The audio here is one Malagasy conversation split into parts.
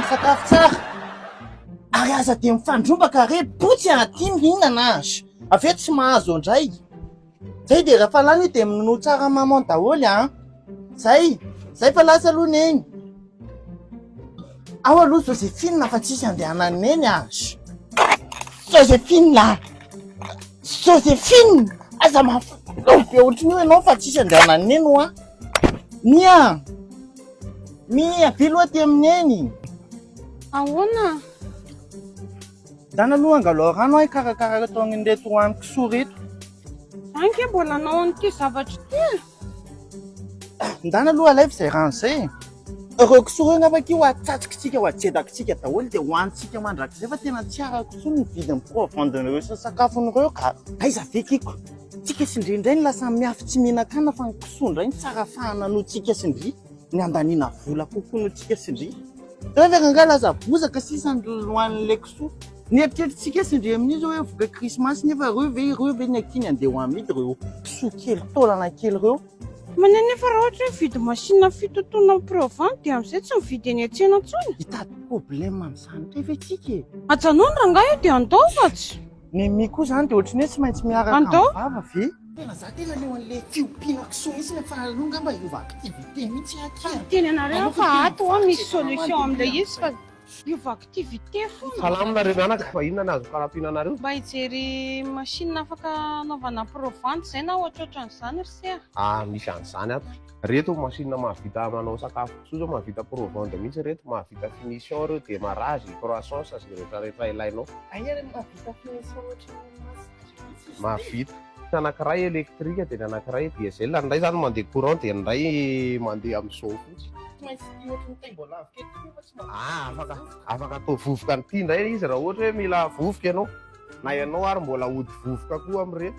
misakafo tsara ary aza dia mifandrombaka re potsy aty mihinana azy avy eo tsy mahazo indray zay dia rehefa lany dia minono tsara mamao daholo zay fa lasa aloha neny ao aloha Joséphine fa tsisy andehanany neny azy Joséphine aza be ohatry ny ianao fa tsisy andehanany neny hoa mia vilo aty amin'eny ahoana dana aloha angalo rano ay karakara taon'reto hoan'ny kisoa reto anke mbola anao an'ity zavatra ty ndana aloha alaivo izay rano zay ireo kisoa reo ngafaka io atsatsikitsika ho ajedakitsika daholo dia hoanitsika mandrakizay fa tena tsy arako kisoa ny vidin'ny provendreo sy sakafon'ireo ka aiza vekiko tsika sindry indray ny lasa miafy tsy mihinan-kanina fa ny kisoa indray ny tsara fahana noho tsika sindry ny andaniana vola kokoa noho tsika sindry rehefa nga laza bozaka sisany hoan'le kisoa ny eritrerititsika sindry amin'izy hoe voka krismasy nefa reo ve ny akiny andeha ho amidy reo kisoa kely taolana kely reo manenefa raha ohatra hoe mividy machine fitotoana provent dia amin'izay tsy mividy eny an-tsena intsony hitady problème amin'izany rehefa tsika ajanona rangahy io dia andao fatsy ny mi koa zany dia ohatrany hoe tsy maintsy miaraka Andao? vava ve tena za tena leo an'le fiompiana kisoa mihitsy nefa alonga mba iova activité mihitsy aky teny anareo fa ato a misy solution amin'ilay izy fa iova activité foana salamina reo mianaka fa inona ny azo karapinanareo mba hijery machine afaka anaovana provent zay na ohatrohatran'izany ry misy an'izany ato reto machine mahavita manao sakafo kisoa zao mahavita provent mihitsy reto mahavita finition reo dia marazy croissance sy rehetrarehetra ilainao mahavita finition mahavita anankiray elektrika dia ny anankiray diesel ny iray zany mandeha courant dia ny iray mandeha amin'izao fotsy afaka atao vovoka nyity indray izy raha ohatra hoe mila vovoka ianao na ianao ary mbola hody vovoka koa amin'ireny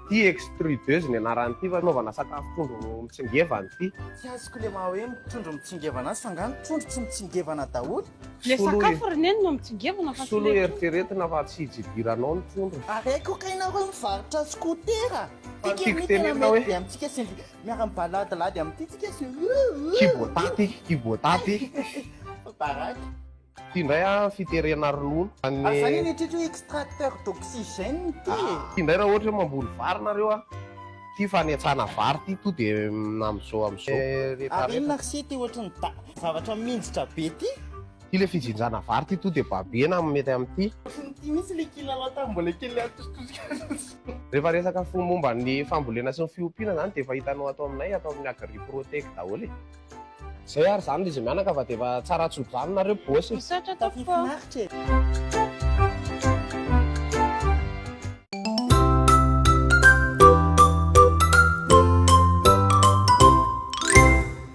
ty extrudeuse ny anaran'ity fa naovana sakafo trondro mitsingevana ity tsy azoko le maha hoe trondro mitsingevana azy fa ngany trondro tsy mitsingevana daholo le sakafo reneny no mitsingevana fa solo eritreretina fa tsy hijidiranao ny trondro areko kainareo mivarotra skotera tikitenenaoe amitsika sindry miara mibaladilady amin'ity tsika kibotaty baraky ty indray fiterena ronono zany netrehitra hoe extracteur d'oxygène ty indray raha ohatra hoe mamboly vary nareo ty fanetsana vary ty to dia amin'izao ary inona kse ty ohatrany zavatra minjitra be ty ty le fijinjana vary ty to dia babena mety amin'ity ty misy le kilalao tambola kely rehefa resaka momba ny fambolena sy ny fiompiana zany dia efa hitanao atao aminay atao amin'ny agriprotec daholo zay ary zany izy mianaka fa dia efa tsara tsodrano nareo bosy misatra tafifinaritra